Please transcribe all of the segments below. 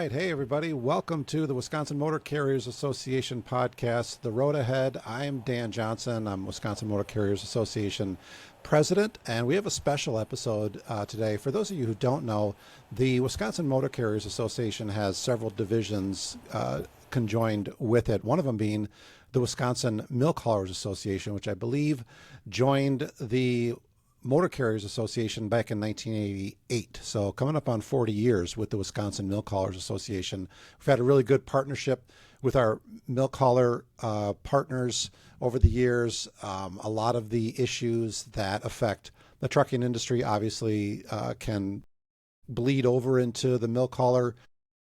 right. Hey, everybody. Welcome to the Wisconsin Motor Carriers Association podcast, The Road Ahead. I'm Dan Johnson. I'm Wisconsin Motor Carriers Association president, and we have a special episode today. For those of you who don't know, the Wisconsin Motor Carriers Association has several divisions conjoined with it, one of them being the Wisconsin Milk Haulers Association, which I believe joined the Motor Carriers Association back in 1988. So coming up on 40 years with the Wisconsin Milk Haulers Association. We've had a really good partnership with our milk hauler partners over the years. A lot of the issues that affect the trucking industry obviously can bleed over into the milk hauler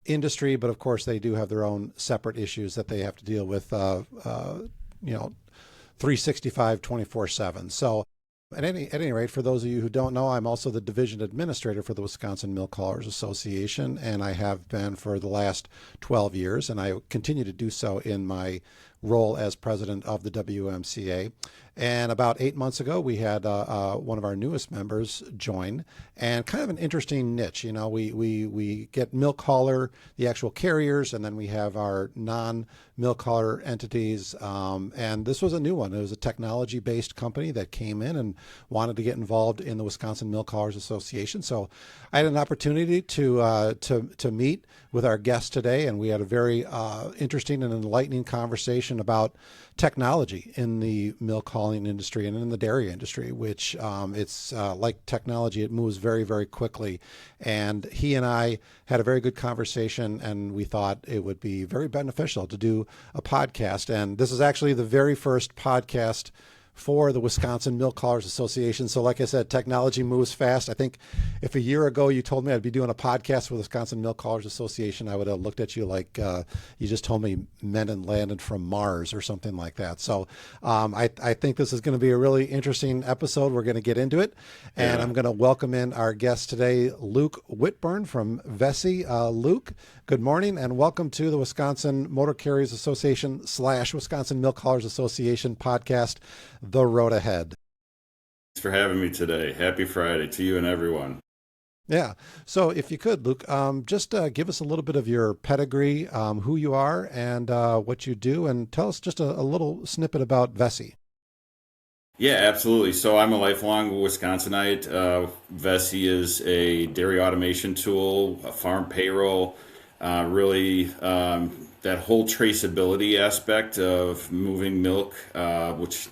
industry, but of course they do have their own separate issues that they have to deal with, 365, 24/7. So at any rate, for those of you who don't know, I'm also the division administrator for the Wisconsin Milk Haulers Association, and I have been for the last 12 years, and I continue to do so in my role as president of the WMCA. And about 8 months ago, we had one of our newest members join, and kind of an interesting niche. You know, we get milk hauler, the actual carriers, and then we have our non-milk hauler entities. And this was a new one. It was a technology-based company that came in and wanted to get involved in the Wisconsin Milk Haulers Association. So I had an opportunity to meet with our guest today, and we had a very interesting and enlightening conversation about technology in the milk hauling industry and in the dairy industry, which it's like technology, it moves very, very quickly. And he and I had a very good conversation, and we thought it would be very beneficial to do a podcast. And this is actually the very first podcast for the Wisconsin Milk Haulers Association. So like I said, technology moves fast. I think if a year ago you told me I'd be doing a podcast with the Wisconsin Milk Haulers Association, I would have looked at you like you just told me men and landed from Mars or something like that. So I think this is going to be a really interesting episode. We're going to get into it. And I'm going to welcome in our guest today, Luke Whitburn from Vessey. Luke, good morning and welcome to the Wisconsin Motor Carriers Association / Wisconsin Milk Haulers Association podcast, The Road Ahead. Thanks for having me today. Happy Friday to you and everyone. Yeah. So if you could, Luke, just give us a little bit of your pedigree, who you are and what you do, and tell us just a little snippet about Vessey. Yeah, absolutely. So I'm a lifelong Wisconsinite. Vessi is a dairy automation tool, a farm payroll, really that whole traceability aspect of moving milk, which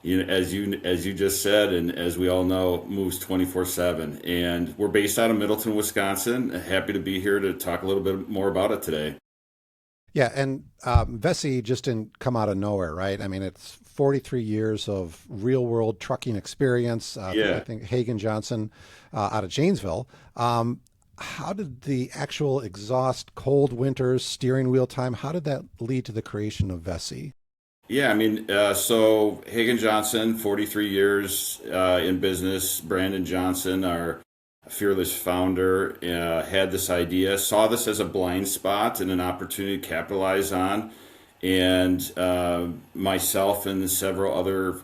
as you just said, and as we all know, moves 24/7. And we're based out of Middleton, Wisconsin. Happy to be here to talk a little bit more about it today. Yeah, and Vessey just didn't come out of nowhere, right? I mean, it's 43 years of real-world trucking experience. I think Hagen Johnson out of Janesville. How did the actual exhaust, cold winters, steering wheel time, how did that lead to the creation of Vessey? Yeah, I mean, so Hagen Johnson, 43 years in business. Brandon Johnson, our fearless founder, had this idea, saw this as a blind spot and an opportunity to capitalize on. And myself and several other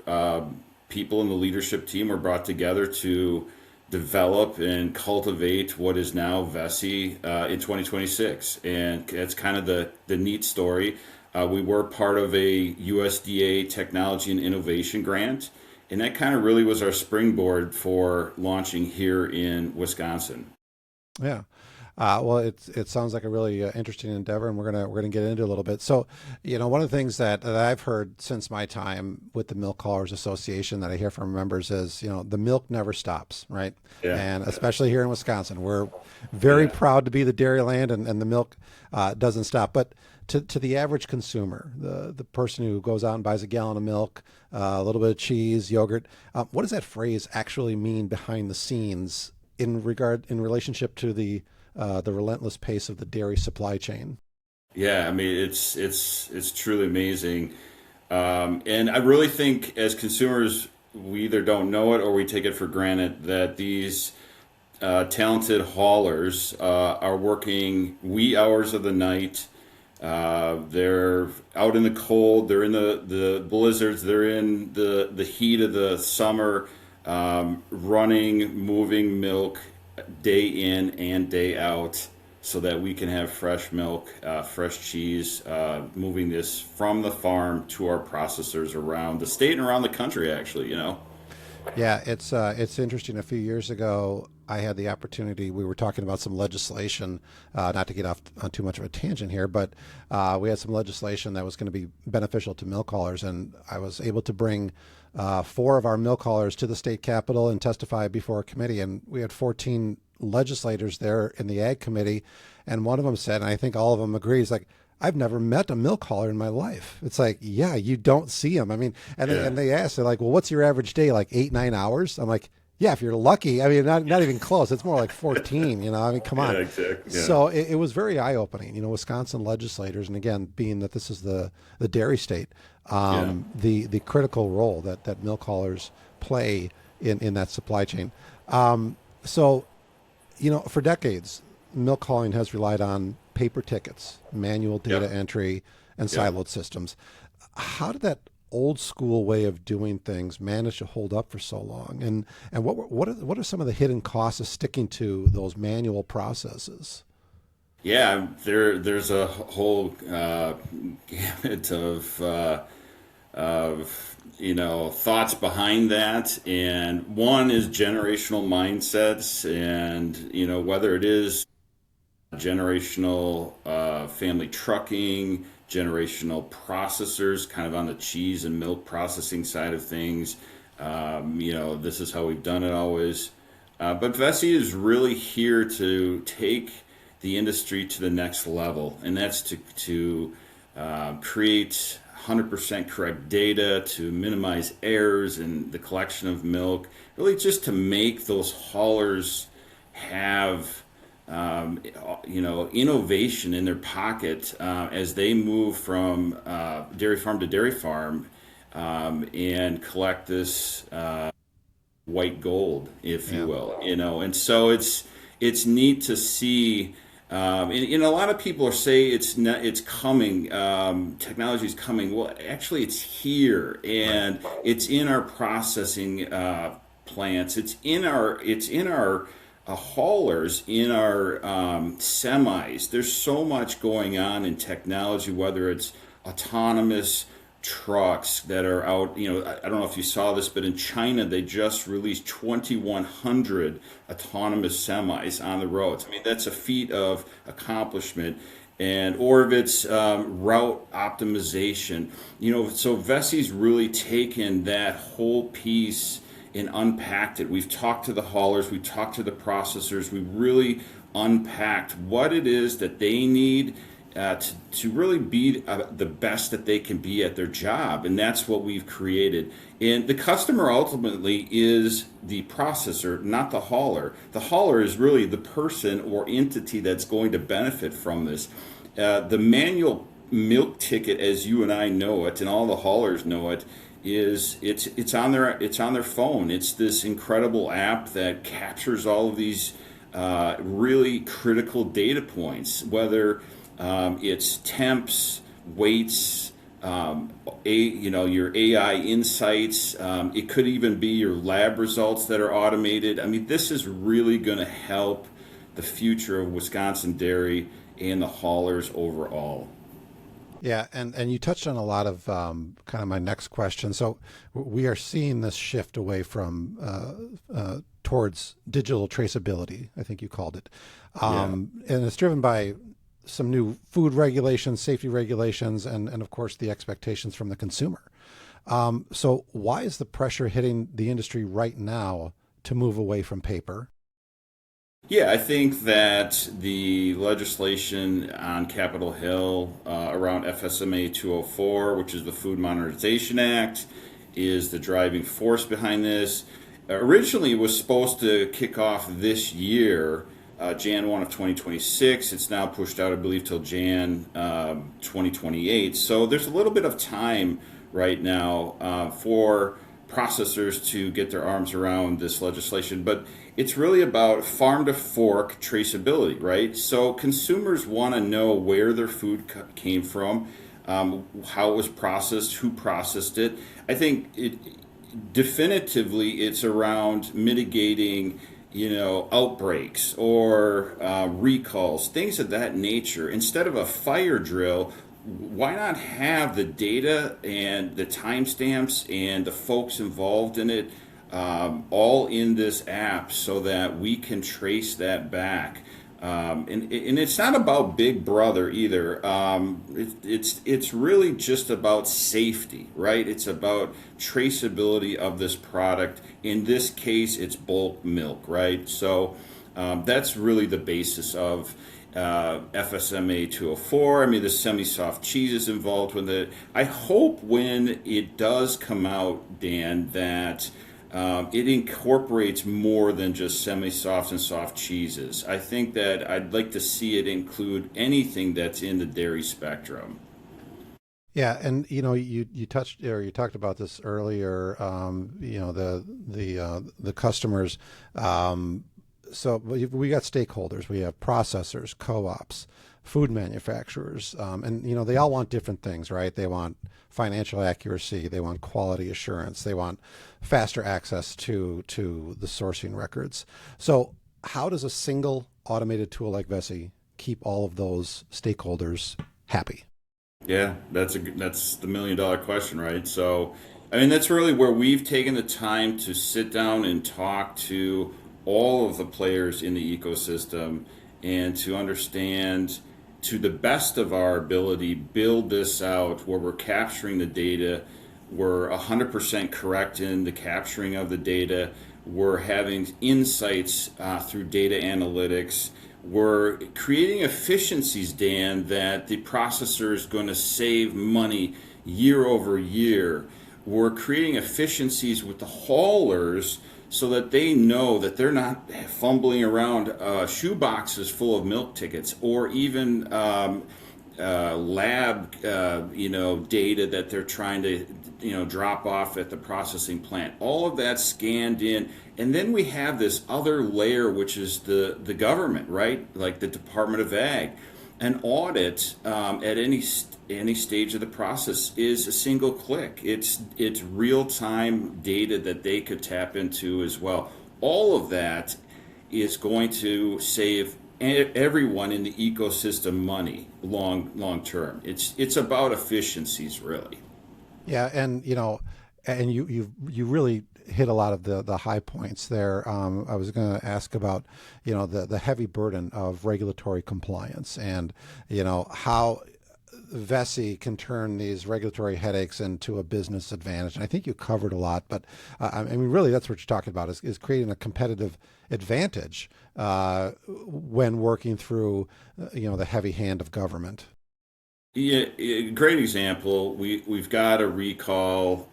people in the leadership team were brought together to develop and cultivate what is now Vessi in 2026. And it's kind of the neat story. We were part of a USDA Technology and Innovation Grant, and that kind of really was our springboard for launching here in Wisconsin. Yeah. Well, it sounds like a really interesting endeavor, and we're gonna get into it a little bit. So, one of the things that I've heard since my time with the Milk Haulers Association that I hear from members is, the milk never stops, right? Yeah. And especially here in Wisconsin, we're very proud to be the dairy land, and the milk doesn't stop. But to the average consumer, the person who goes out and buys a gallon of milk, a little bit of cheese, yogurt, what does that phrase actually mean behind the scenes in relationship to the relentless pace of the dairy supply chain? Yeah, I mean, it's truly amazing. And I really think as consumers, we either don't know it or we take it for granted that these talented haulers are working wee hours of the night. They're out in the cold, they're in the blizzards, they're in the heat of the summer, running, moving milk day in and day out so that we can have fresh milk, fresh cheese, moving this from the farm to our processors around the state and around the country, actually, you know? Yeah, it's interesting. A few years ago, I had the opportunity. We were talking about some legislation, not to get off on too much of a tangent here, but we had some legislation that was going to be beneficial to milk haulers, and I was able to bring four of our milk haulers to the state capitol and testify before a committee, and we had 14 legislators there in the ag committee, and one of them said, and I think all of them agree, is like, I've never met a milk hauler in my life. It's like, yeah, you don't see them. I mean, and they asked, they're like, well, what's your average day? Like 8-9 hours? I'm like, yeah, if you're lucky. I mean, not even close. It's more like 14, you know, I mean, come on. Yeah, exactly. Yeah. So it was very eye opening, you know, Wisconsin legislators. And again, being that this is the dairy state, the critical role that milk haulers play in that supply chain. So, you know, for decades, milk hauling has relied on paper tickets, manual data entry, and siloed systems. How did that old school way of doing things manage to hold up for so long? And what are some of the hidden costs of sticking to those manual processes? Yeah, there's a whole gamut of thoughts behind that, and one is generational mindsets, and whether it is generational family trucking, generational processors, kind of on the cheese and milk processing side of things. This is how we've done it always. But Vessi is really here to take the industry to the next level, and that's to create 100% correct data, to minimize errors in the collection of milk, really just to make those haulers have innovation in their pocket as they move from dairy farm to dairy farm and collect this white gold, if you will. And so it's neat to see. And a lot of people are saying it's coming. Technology is coming. Well, actually, it's here, and it's in our processing plants. It's in our haulers, in our semis. There's so much going on in technology, whether it's autonomous trucks that are out. I don't know if you saw this, but in China, they just released 2,100 autonomous semis on the roads. I mean, that's a feat of accomplishment. Or if it's route optimization, so Vessi's really taken that whole piece and unpacked it. We've talked to the haulers, we've talked to the processors, we really unpacked what it is that they need to really be the best that they can be at their job. And that's what we've created. And the customer ultimately is the processor, not the hauler. The hauler is really the person or entity that's going to benefit from this. The manual milk ticket, as you and I know it, and all the haulers know it, is it's on their phone. It's this incredible app that captures all of these really critical data points, whether it's temps, weights, your AI insights. It could even be your lab results that are automated. I mean, this is really going to help the future of Wisconsin dairy and the haulers overall. Yeah, and you touched on a lot of kind of my next question. So we are seeing this shift away from towards digital traceability, I think you called it. And it's driven by some new food regulations, safety regulations, and of course the expectations from the consumer. So why is the pressure hitting the industry right now to move away from paper? Yeah, I think that the legislation on Capitol Hill around FSMA 204, which is the Food Modernization Act, is the driving force behind this. Originally, it was supposed to kick off this year, Jan 1 of 2026. It's now pushed out, I believe, till Jan 2028. So there's a little bit of time right now for processors to get their arms around this legislation, but it's really about farm to fork traceability, right? So consumers want to know where their food came from, how it was processed, who processed it. I think definitively it's around mitigating outbreaks or recalls, things of that nature. Instead of a fire drill, why not have the data and the timestamps and the folks involved in it all in this app so that we can trace that back? And it's not about Big Brother either. It's really just about safety, right? It's about traceability of this product. In this case, it's bulk milk, right? So that's really the basis of FSMA 204. I mean, the semi-soft cheese is involved with it. I hope when it does come out, Dan, that it incorporates more than just semi-soft and soft cheeses. I think that I'd like to see it include anything that's in the dairy spectrum. Yeah, and you touched or you talked about this earlier. The customers. So we got stakeholders. We have processors, co-ops, food manufacturers, and they all want different things, right? They want financial accuracy, they want quality assurance, they want faster access to the sourcing records. So how does a single automated tool like Vessi keep all of those stakeholders happy? Yeah, that's the $1 million question, right? So, I mean, that's really where we've taken the time to sit down and talk to all of the players in the ecosystem and to understand to the best of our ability, build this out where we're capturing the data, we're 100% correct in the capturing of the data, we're having insights through data analytics, we're creating efficiencies, Dan, that the processor is going to save money year over year. We're creating efficiencies with the haulers so that they know that they're not fumbling around shoe boxes full of milk tickets or even lab data that they're trying to drop off at the processing plant. All of that scanned in, and then we have this other layer, which is the government, right? Like the Department of Ag. An audit at any stage of the process is a single click. It's real time data that they could tap into as well. All of that is going to save everyone in the ecosystem money long term. It's about efficiencies, really. Yeah, and you really hit a lot of the high points there. I was going to ask about the heavy burden of regulatory compliance and how Vessi can turn these regulatory headaches into a business advantage. And I think you covered a lot, but I mean, really, that's what you're talking about is creating a competitive advantage when working through the heavy hand of government. Yeah, great example. We've got a recall.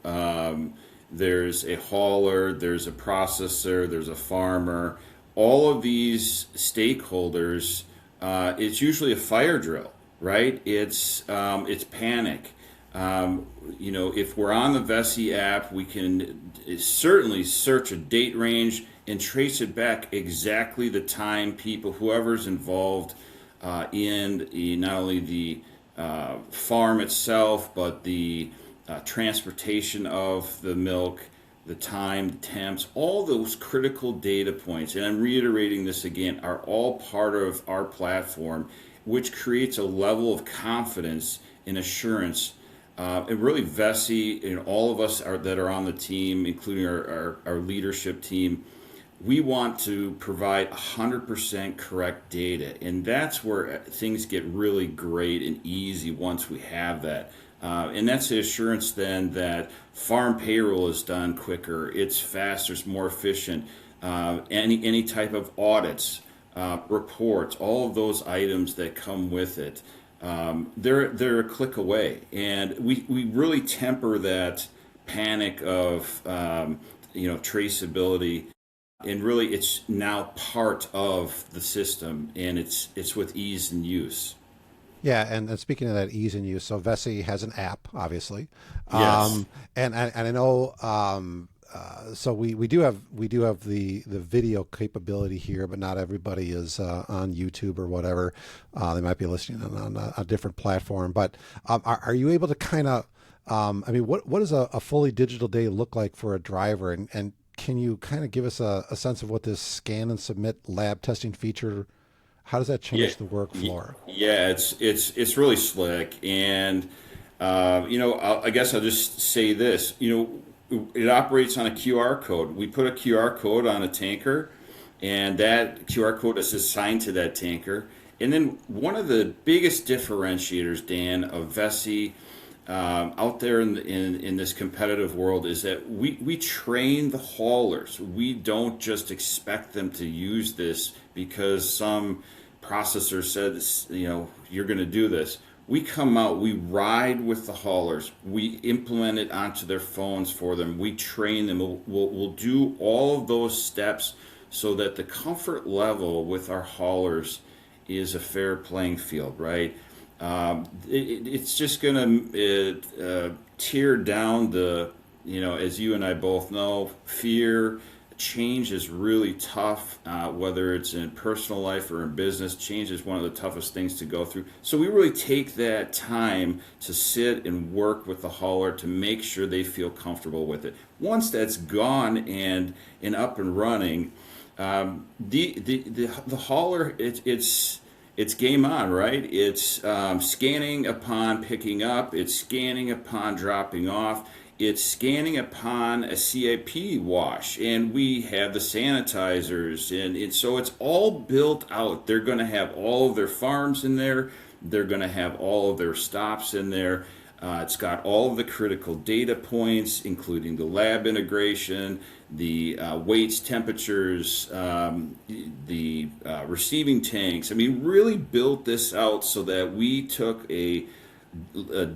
There's a hauler, there's a processor, there's a farmer. All of these stakeholders, it's usually a fire drill, right? It's panic. If we're on the Vessi app, we can certainly search a date range and trace it back exactly the time whoever's involved in not only the farm itself, but the transportation of the milk, the time, the temps, all those critical data points, and I'm reiterating this again, are all part of our platform, which creates a level of confidence and assurance. And really, Vessi and all of us that are on the team, including our leadership team, we want to provide 100% correct data. And that's where things get really great and easy once we have that. And that's the assurance then that farm payroll is done quicker, it's faster, it's more efficient. Any type of audits, reports, all of those items that come with it, they're a click away. And we really temper that panic of traceability. And really, it's now part of the system, and it's with ease and use. Yeah, and speaking of that ease and use, so Vessi has an app, obviously. Yes. And I know. So we do have the video capability here, but not everybody is on YouTube or whatever. They might be listening on a different platform. But are you able to kind of, what does a fully digital day look like for a driver? And can you kind of give us a sense of what this scan and submit lab testing feature, how does that Yeah, change the workflow? yeah, it's really slick, and I guess I'll just say this. It operates on a QR code. We put a QR code on a tanker, and that QR code is assigned to that tanker. And then one of the biggest differentiators, Dan, of Vessi out there in this competitive world is that we train the haulers. We don't just expect them to use this because some processor said, you're going to do this. We come out, we ride with the haulers, we implement it onto their phones for them, we train them, we'll do all of those steps so that the comfort level with our haulers is a fair playing field, right? It's just going to tear down as you and I both know, fear. Change is really tough, whether it's in personal life or in business. Change is one of the toughest things to go through. So we really take that time to sit and work with the hauler to make sure they feel comfortable with it. Once that's gone and up and running, the hauler it's game on, right? It's scanning upon picking up, it's scanning upon dropping off, it's scanning upon a CIP wash, and we have the sanitizers, and so it's all built out. They're going to have all of their farms in there, they're going to have all of their stops in there. It's got all of the critical data points, including the lab integration, the weights, temperatures, the receiving tanks. I mean, really built this out so that we took a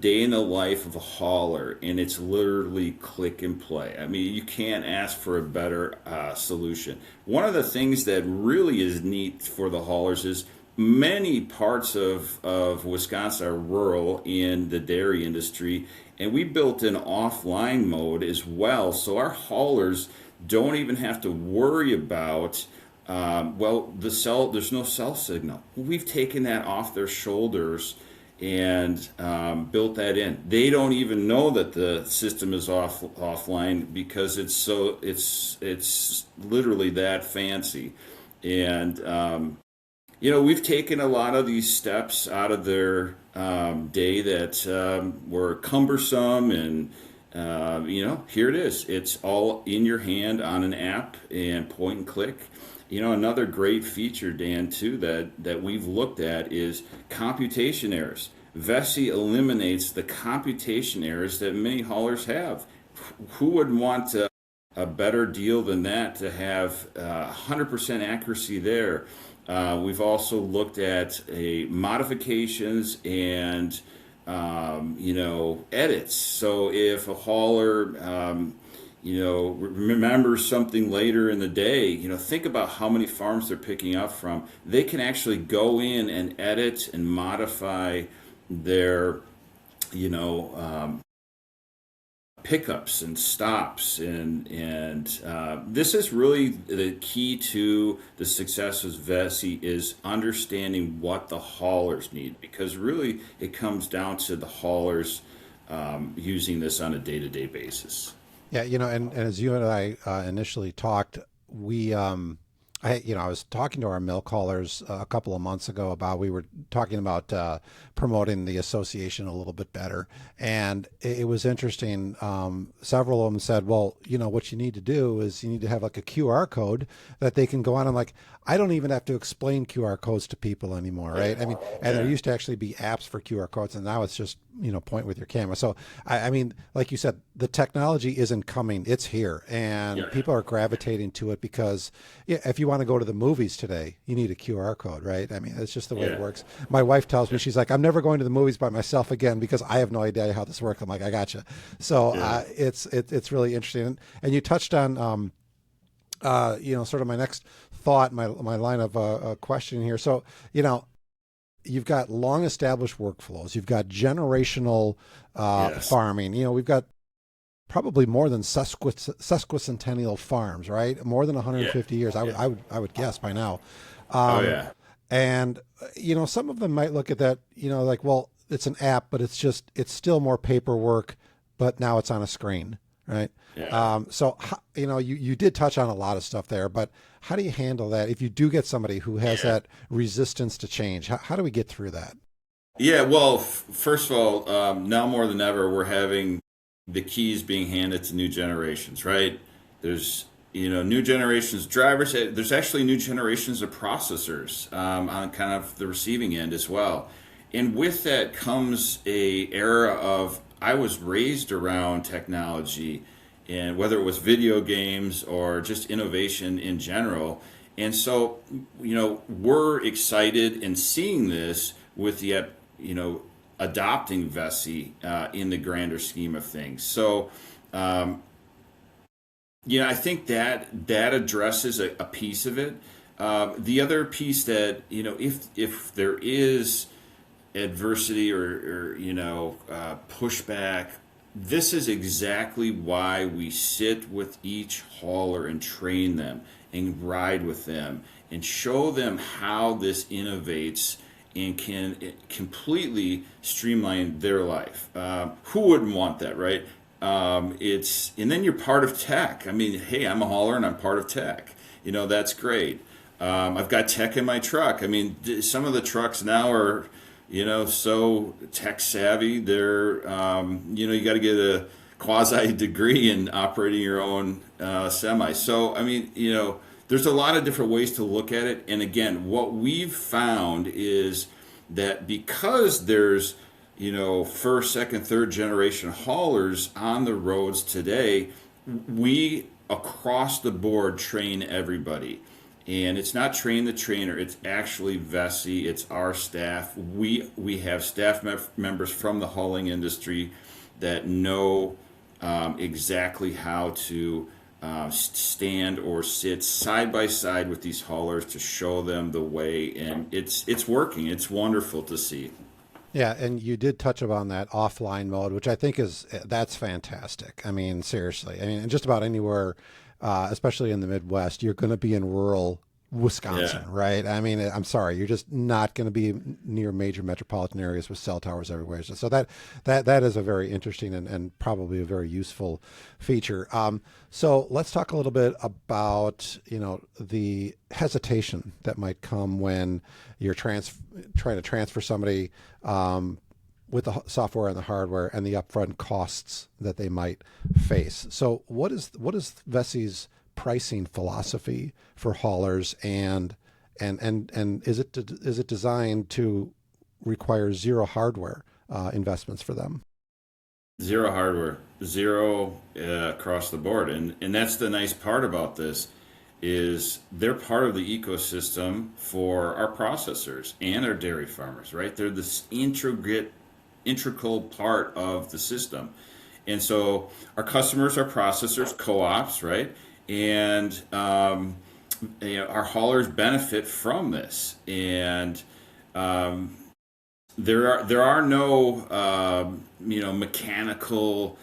day in the life of a hauler, and it's literally click and play. I mean, you can't ask for a better solution. One of the things that really is neat for the haulers is many parts of Wisconsin are rural in the dairy industry, and we built an offline mode as well, so our haulers don't even have to worry about there's no cell signal. We've taken that off their shoulders and built that in. They don't even know that the system is offline because it's literally that fancy. And we've taken a lot of these steps out of their day that were cumbersome, and here it is. It's all in your hand on an app and point and click. Another great feature, Dan, too, that we've looked at is computation errors. Vessi eliminates the computation errors that many haulers have. Who would want a better deal than that, to have 100% accuracy there? We've also looked at modifications and edits. So if a hauler remember something later in the day, think about how many farms they're picking up from. They can actually go in and edit and modify their, pickups and stops, and this is really the key to the success of Vessi, is understanding what the haulers need, because really it comes down to the haulers using this on a day-to-day basis. Yeah, and as you and I initially talked, I was talking to our milk haulers a couple of months ago we were talking about promoting the association a little bit better. And it was interesting. Several of them said, well, what you need to do is you need to have like a QR code that they can go on. I'm like, I don't even have to explain QR codes to people anymore, right? I mean, and there used to actually be apps for QR codes, and now it's just, point with your camera. So, I mean, like you said, the technology isn't coming, it's here, and people are gravitating to it because if you want to go to the movies today, you need a QR code, right? I mean, it's just the way it works. My wife tells me, she's like, I'm never going to the movies by myself again because I have no idea how this works. I'm like, I gotcha. So it's really interesting. And you touched on, sort of my next thought, my line of question here. So, you've got long established workflows. You've got generational farming. We've got probably more than sesquicentennial farms, right? More than 150 years. I would guess by now. And some of them might look at that, like, well, it's an app, but it's still more paperwork, but now it's on a screen, right? Yeah. You did touch on a lot of stuff there, but how do you handle that if you do get somebody who has Yeah. that resistance to change? How do we get through that? Yeah, well, first of all, now more than ever, we're having the keys being handed to new generations, right? There's, new generations drivers. There's actually new generations of processors on kind of the receiving end as well. And with that comes a era of, I was raised around technology, and whether it was video games or just innovation in general. And so, we're excited in seeing this with the you know, adopting Vessi in the grander scheme of things. So, I think that addresses a piece of it. The other piece that if there is adversity or pushback, this is exactly why we sit with each hauler and train them and ride with them and show them how this innovates and can completely streamline their life. Who wouldn't want that, right? And then you're part of tech. I mean, hey, I'm a hauler and I'm part of tech. That's great. I've got tech in my truck. I mean, some of the trucks now are, so tech savvy. They're, you got to get a quasi degree in operating your own semi. So, I mean, there's a lot of different ways to look at it. And again, what we've found is that because there's, first, second, third generation haulers on the roads today, we across the board train everybody. And it's not train the trainer, it's actually Vessi, it's our staff. We have staff members from the hauling industry that know exactly how to stand or sit side by side with these haulers to show them the way, and it's working. It's wonderful to see. Yeah, and you did touch upon that offline mode, which I think that's fantastic. I mean, seriously. I mean, and just about anywhere, especially in the Midwest, you're going to be in rural Wisconsin, Yeah. right? I mean, I'm sorry, you're just not going to be near major metropolitan areas with cell towers everywhere. So that is a very interesting and probably a very useful feature. So let's talk a little bit about the hesitation that might come when you're trying to transfer somebody with the software and the hardware and the upfront costs that they might face. So what is Vessi's pricing philosophy for haulers, and is it designed to require zero hardware investments for them? Zero hardware, zero across the board, and that's the nice part about this is they're part of the ecosystem for our processors and our dairy farmers, right? They're this integral part of the system, and so our customers are processors, co-ops, right? And our haulers benefit from this, and there are no mechanical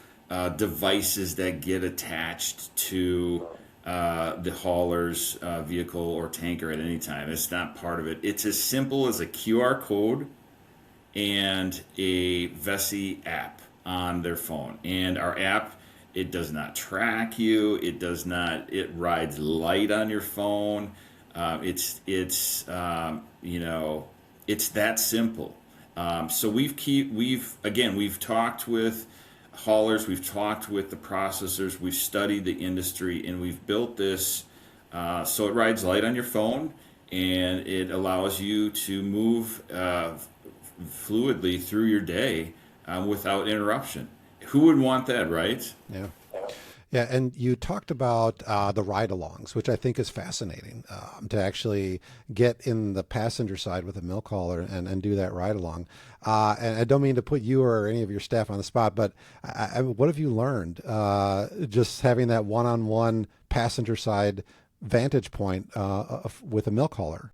devices that get attached to the hauler's vehicle or tanker at any time. It's not part of it. It's as simple as a QR code and a Vessi app on their phone. And our app, it does not track you. It does not. It rides light on your phone. It's that simple. So we've talked with haulers, we've talked with the processors, we've studied the industry, and we've built this so it rides light on your phone, and it allows you to move fluidly through your day without interruption. Who would want that, right? Yeah. Yeah, and you talked about the ride-alongs, which I think is fascinating, to actually get in the passenger side with a milk hauler and do that ride-along. And I don't mean to put you or any of your staff on the spot, but what have you learned just having that one-on-one passenger side vantage point with a milk hauler?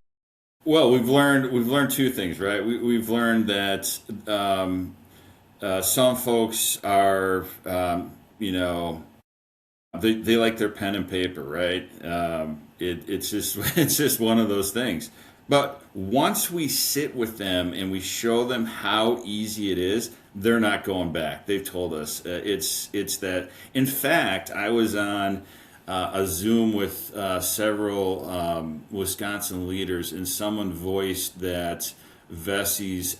Well, we've learned two things, right? We've learned that some folks are, they like their pen and paper, right? It's just it's just one of those things. But once we sit with them and we show them how easy it is, they're not going back. They've told us it's that. In fact, I was on a Zoom with several Wisconsin leaders, and someone voiced that Vessey's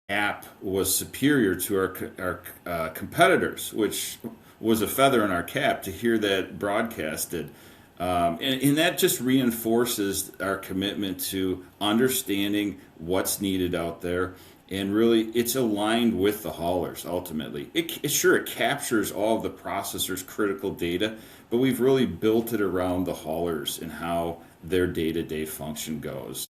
app was superior to our competitors, which was a feather in our cap to hear that broadcasted. And that just reinforces our commitment to understanding what's needed out there. And really, it's aligned with the haulers ultimately. It captures all of the processor's critical data, but we've really built it around the haulers and how their day to day function goes.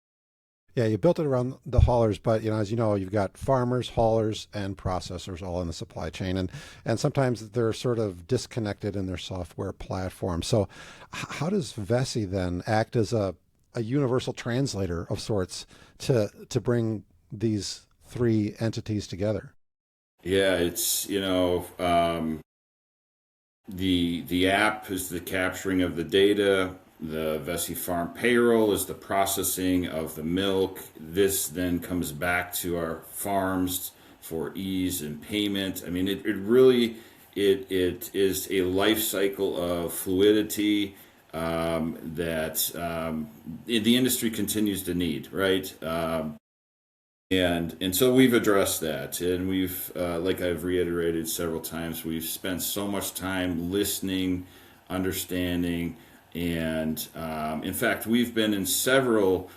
Yeah, you built it around the haulers, but as you know, you've got farmers, haulers, and processors all in the supply chain, and sometimes they're sort of disconnected in their software platform. So, how does Vessi then act as a universal translator of sorts to bring these three entities together? Yeah, it's the app is the capturing of the data. The Vessi farm payroll is the processing of the milk. This then comes back to our farms for ease and payment. I mean, it really it is a life cycle of fluidity that the industry continues to need, right? And so we've addressed that, and we've like I've reiterated several times, we've spent so much time listening, understanding. And in fact, we've been in several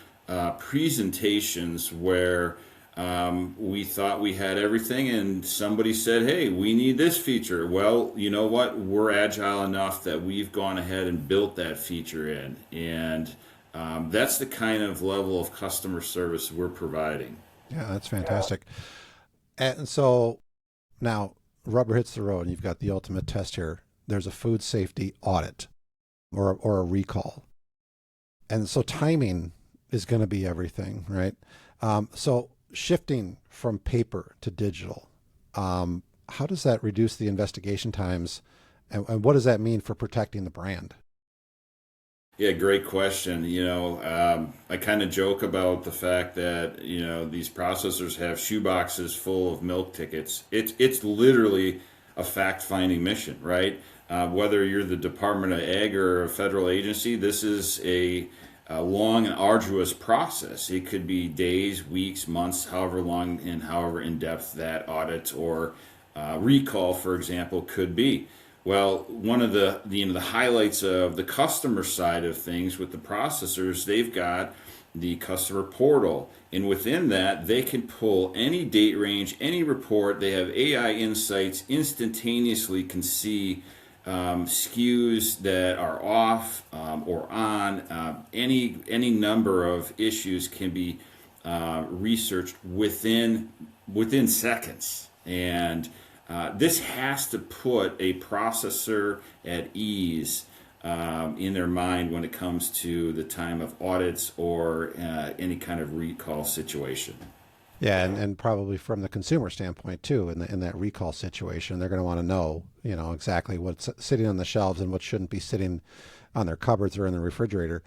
presentations where we thought we had everything, and somebody said, "Hey, we need this feature." Well, you know what? We're agile enough that we've gone ahead and built that feature in, and that's the kind of level of customer service we're providing. Yeah, that's fantastic. And so now rubber hits the road, and you've got the ultimate test here. There's a food safety audit or a recall. And so timing is going to be everything, right? So shifting from paper to digital, how does that reduce the investigation times, and what does that mean for protecting the brand? Yeah, great question. I kind of joke about the fact that these processors have shoeboxes full of milk tickets. It's literally a fact-finding mission, right? Whether you're the Department of Ag or a federal agency, this is a long and arduous process. It could be days, weeks, months, however long and however in depth that audit or recall, for example, could be. Well, one of the highlights of the customer side of things with the processors, they've got the customer portal, and within that they can pull any date range, any report. They have AI insights, instantaneously can see SKUs that are off or on. Any number of issues can be researched within seconds, and this has to put a processor at ease in their mind when it comes to the time of audits or any kind of recall situation. Yeah, and probably from the consumer standpoint too, in that recall situation, they're going to want to know, exactly what's sitting on the shelves and what shouldn't be sitting on their cupboards or in the refrigerator.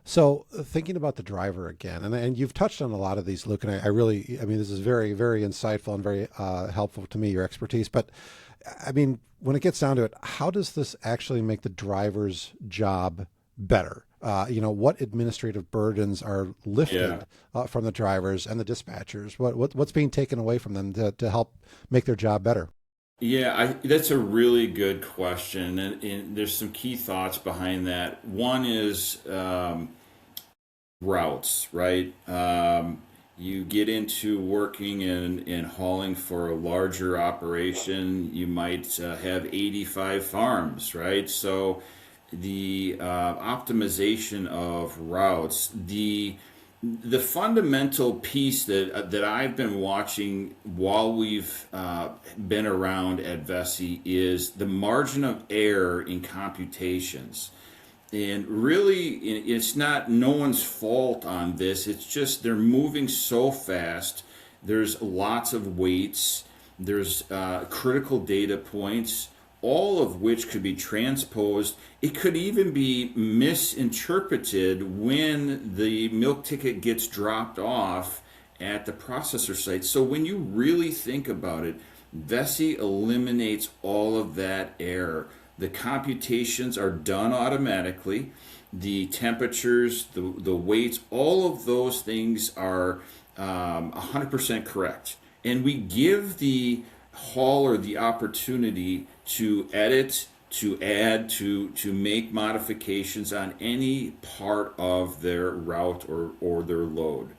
So thinking about the driver again, and you've touched on a lot of these, Luke, and I mean, this is very, very insightful and very helpful to me, your expertise. But I mean, when it gets down to it, how does this actually make the driver's job better? What administrative burdens are lifted from the drivers and the dispatchers? What's being taken away from them to help make their job better? Yeah, that's a really good question, and there's some key thoughts behind that. One is routes, right? You get into working in hauling for a larger operation, you might have 85 farms, right? So the optimization of routes, the fundamental piece that I've been watching while we've been around at Vessi is the margin of error in computations. And really, it's not no one's fault on this. It's just they're moving so fast. There's lots of weights. There's critical data points, all of which could be transposed. It could even be misinterpreted when the milk ticket gets dropped off at the processor site. So when you really think about it, Vessi eliminates all of that error. The computations are done automatically. The temperatures, the weights, all of those things are 100% correct. And we give the hauler the opportunity to edit, to add, to make modifications on any part of their route or their load.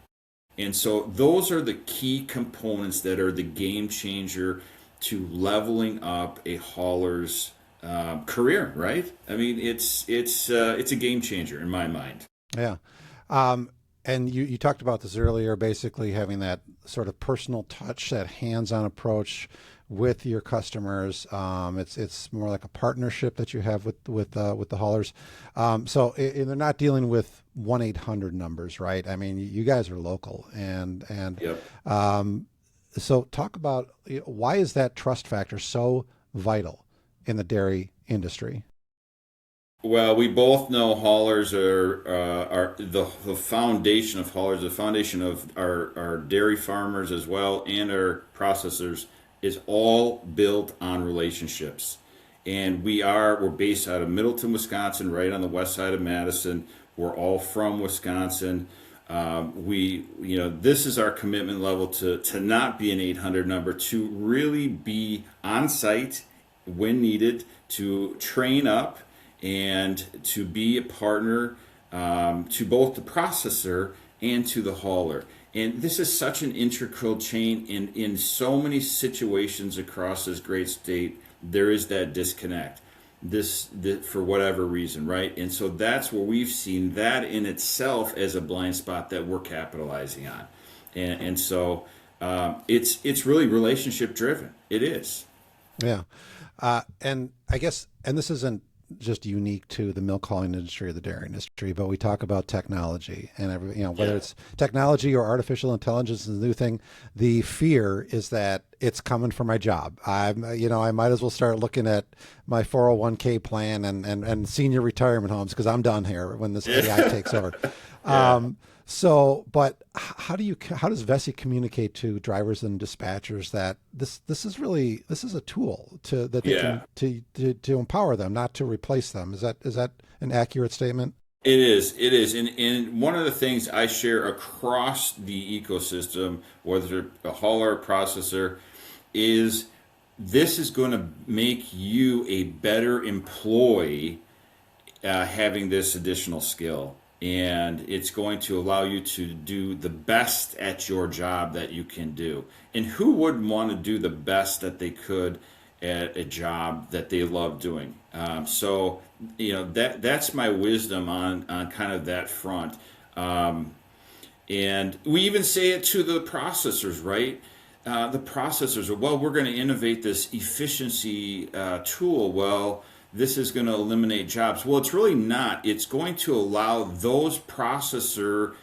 And so those are the key components that are the game changer to leveling up a hauler's career, right? I mean, it's a game changer in my mind. Yeah. And you talked about this earlier, basically having that sort of personal touch, that hands-on approach with your customers. It's more like a partnership that you have with the haulers. So they're not dealing with 1-800 numbers, right? I mean, you guys are local, and Yep. so talk about why is that trust factor so vital in the dairy industry? Well, we both know haulers are the foundation of haulers, the foundation of our dairy farmers as well, and our processors is all built on relationships. And we're based out of Middleton, Wisconsin, right on the west side of Madison. We're all from Wisconsin. This is our commitment level to not be an 800 number, to really be on site when needed, to train up and to be a partner to both the processor and to the hauler. And this is such an integral chain in so many situations across this great state. There is that disconnect, this for whatever reason, right? And so that's where we've seen that in itself as a blind spot that we're capitalizing on. And so it's really relationship driven. It is. Yeah. And I guess, and this isn't just unique to the milk hauling industry or the dairy industry, but we talk about technology and whether it's technology or artificial intelligence is a new thing. The fear is that it's coming for my job. I might as well start looking at my 401k plan and senior retirement homes because I'm done here when this AI takes over. Yeah. But how does Vessi communicate to drivers and dispatchers that this is a tool to empower them, not to replace them? Is that an accurate statement? It is. And one of the things I share across the ecosystem, whether a hauler or processor, is this is going to make you a better employee having this additional skill. And it's going to allow you to do the best at your job that you can do. And who wouldn't want to do the best that they could at a job that they love doing? So that's my wisdom on kind of that front. And we even say it to the processors, right? The processors are, well, we're going to innovate this efficiency tool. Well, this is going to eliminate jobs. Well, it's really not. It's going to allow those processor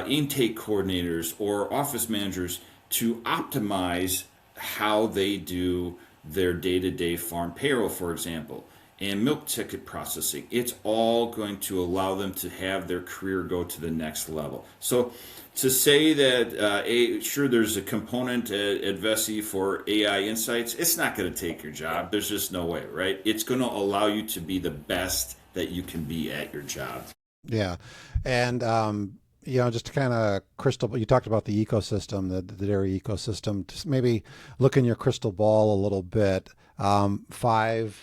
intake coordinators or office managers to optimize how they do their day-to-day farm payroll, for example, and milk ticket processing. It's all going to allow them to have their career go to the next level. So to say that, sure, there's a component at Vessi for AI insights, it's not going to take your job. There's just no way, right? It's going to allow you to be the best that you can be at your job. Yeah. And, just to kind of you talked about the ecosystem, the dairy ecosystem, just maybe look in your crystal ball a little bit, 5-10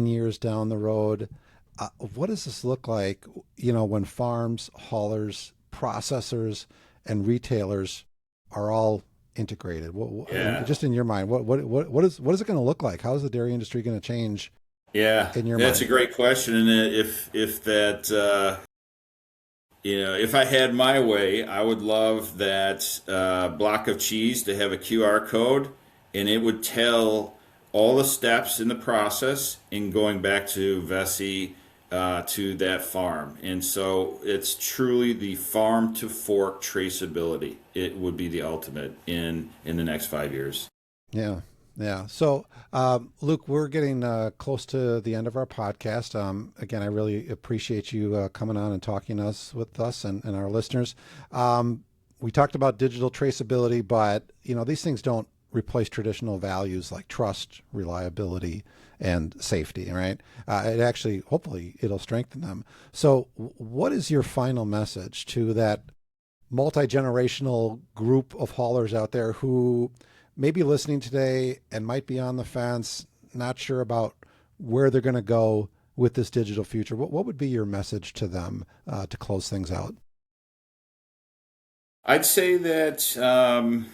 years down the road. What does this look like, when farms, haulers, processors, and retailers are all integrated? Just in your mind, what is it going to look like? How is the dairy industry going to change? Yeah, in your that's mind? A great question. And if that if I had my way, I would love that block of cheese to have a QR code, and it would tell all the steps in the process and going back to Vessi to that farm. And so it's truly the farm to fork traceability. It would be the ultimate in the next 5 years. Yeah. Yeah. So, Luke, we're getting close to the end of our podcast. Again, I really appreciate you coming on and talking with us and our listeners. we talked about digital traceability, but these things don't replace traditional values like trust, reliability, and safety, right? It actually, hopefully, it'll strengthen them. So, what is your final message to that multi-generational group of haulers out there who may be listening today and might be on the fence, not sure about where they're going to go with this digital future? What would be your message to them to close things out? I'd say that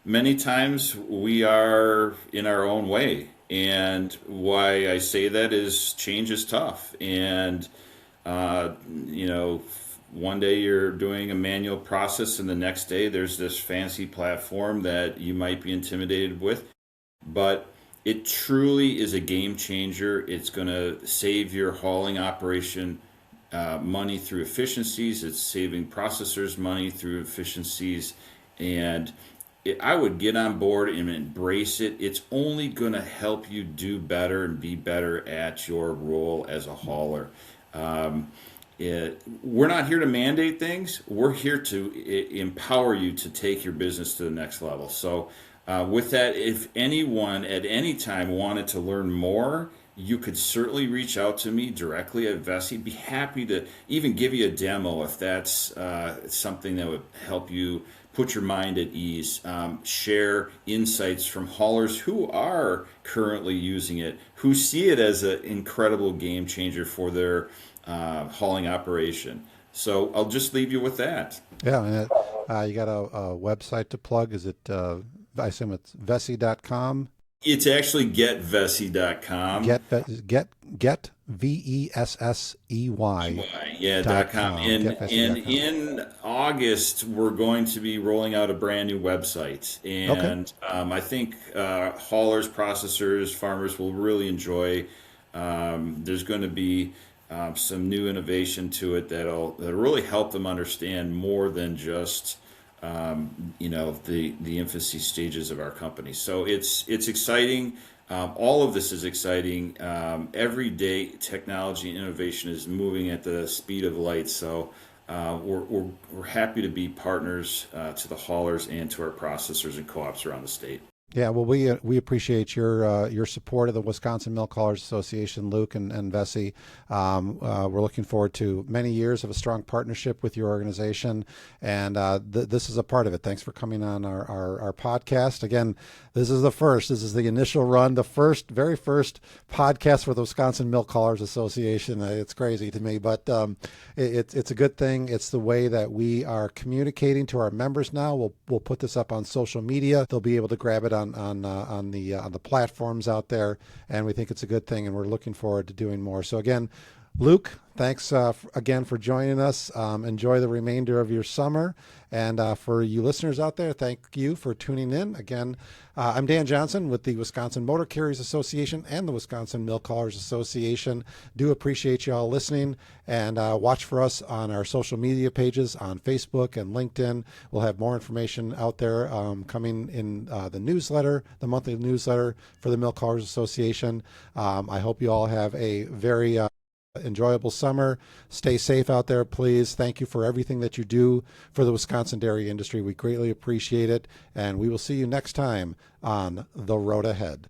many times we are in our own way. And why I say that is change is tough. And, uh, you know, one day you're doing a manual process, and the next day there's this fancy platform that you might be intimidated with. But it truly is a game changer. It's going to save your hauling operation money through efficiencies. It's saving processors money through efficiencies. And I would get on board and embrace it. It's only going to help you do better and be better at your role as a hauler. Um, we're not here to mandate things. We're here to empower you to take your business to the next level. So, with that, if anyone at any time wanted to learn more, you could certainly reach out to me directly at Vessi. Be happy to even give you a demo if that's something that would help you put your mind at ease. Share insights from haulers who are currently using it, who see it as an incredible game changer for their hauling operation. So I'll just leave you with that. Yeah, and you got a website to plug. Is it, I assume it's Vessey.com? It's actually getvessey.com. Get Vessey. Yeah, .com. And in August, we're going to be rolling out a brand new website. And I think haulers, processors, farmers will really enjoy. There's going to be some new innovation to it that'll really help them understand more than just the infancy stages of our company. So it's exciting. All of this is exciting. Every day, technology and innovation is moving at the speed of light. So we're happy to be partners to the haulers and to our processors and co-ops around the state. Yeah, well, we appreciate your support of the Wisconsin Milk Haulers Association, Luke and Vessey. We're looking forward to many years of a strong partnership with your organization, and this is a part of it. Thanks for coming on our podcast. Again, this is the first. This is the initial run, the very first podcast for the Wisconsin Milk Haulers Association. It's crazy to me, but it's a good thing. It's the way that we are communicating to our members now. We'll put this up on social media. They'll be able to grab it on the platforms out there, and we think it's a good thing, and we're looking forward to doing more. So again, Luke, thanks again for joining us. Enjoy the remainder of your summer, and for you listeners out there, thank you for tuning in. Again, I'm Dan Johnson with the Wisconsin Motor Carriers Association and the Wisconsin Milk Haulers Association. Do appreciate you all listening, and watch for us on our social media pages on Facebook and LinkedIn. We'll have more information out there coming in the newsletter, the monthly newsletter for the Milk Haulers Association. I hope you all have a very enjoyable summer. Stay safe out there, please. Thank you for everything that you do for the Wisconsin dairy industry. We greatly appreciate it, and we will see you next time on The Road Ahead.